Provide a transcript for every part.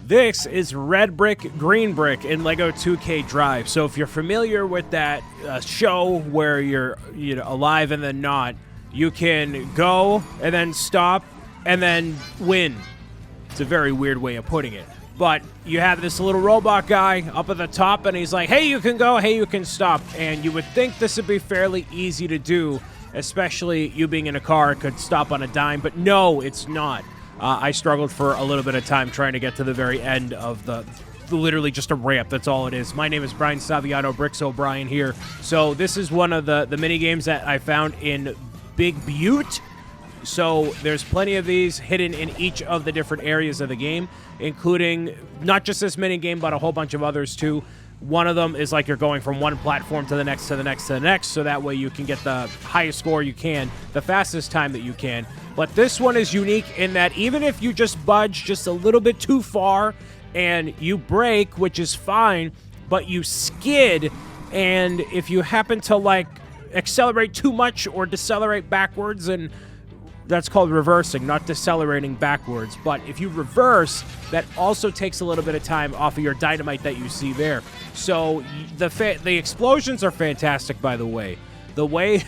This is red brick, green brick in Lego 2K Drive. So if you're familiar with that show where you're alive and then not, you can go and then stop and then win. It's a very weird way of putting it. But you have this little robot guy up at the top, and he's like, hey, you can go, hey, you can stop. And you would think this would be fairly easy to do, especially you being in a car, it could stop on a dime. But no, it's not. I struggled for a little bit of time trying to get to the very end of the literally just a ramp. That's all it is. My name is Brian Saviano, Bricks O'Brien here. So this is one of the mini games that I found in Big Butte. So there's plenty of these hidden in each of the different areas of the game, including not just this mini game, but a whole bunch of others too. One of them is like you're going from one platform to the next, to the next, to the next, so that way you can get the highest score you can, the fastest time that you can. But this one is unique in that even if you just budge just a little bit too far and you brake, which is fine, but you skid, and if you happen to like accelerate too much or decelerate backwards, and that's called reversing, not decelerating backwards. But if you reverse, that also takes a little bit of time off of your dynamite that you see there. So the explosions are fantastic, by the way. The way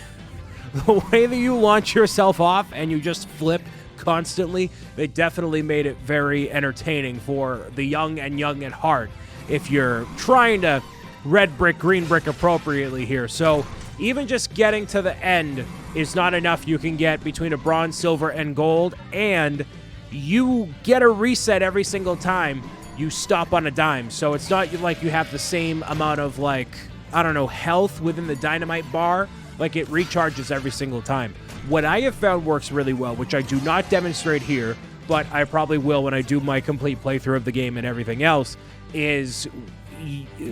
that you launch yourself off and you just flip constantly, they definitely made it very entertaining for the young at heart if you're trying to red brick, green brick appropriately here. So even just getting to the end is not enough. You can get between a bronze, silver, and gold, and you get a reset every single time you stop on a dime. So it's not like you have the same amount of, like, I don't know, health within the dynamite bar. Like, it recharges every single time. What I have found works really well, which I do not demonstrate here, but I probably will when I do my complete playthrough of the game and everything else, is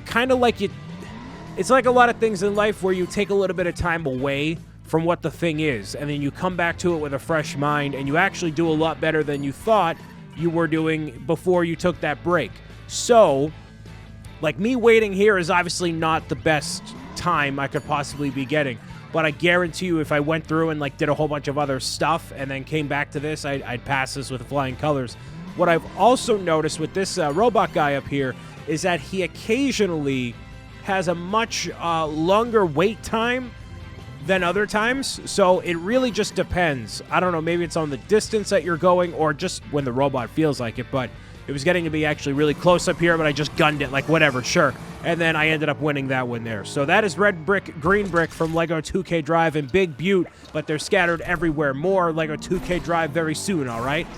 kind of like it's like a lot of things in life where you take a little bit of time away from what the thing is, and then you come back to it with a fresh mind, and you actually do a lot better than you thought you were doing before you took that break. So, like, me waiting here is obviously not the best time I could possibly be getting, but I guarantee you if I went through and, like, did a whole bunch of other stuff and then came back to this, I'd pass this with flying colors. What I've also noticed with this robot guy up here is that he occasionally has a much longer wait time than other times, so it really just depends. I don't know, maybe it's on the distance that you're going or just when the robot feels like it, but it was getting to be actually really close up here, but I just gunned it, like, whatever, sure. And then I ended up winning that one there. So that is red brick, green brick from Lego 2K Drive in Big Butte, but they're scattered everywhere. More Lego 2K Drive very soon, all right?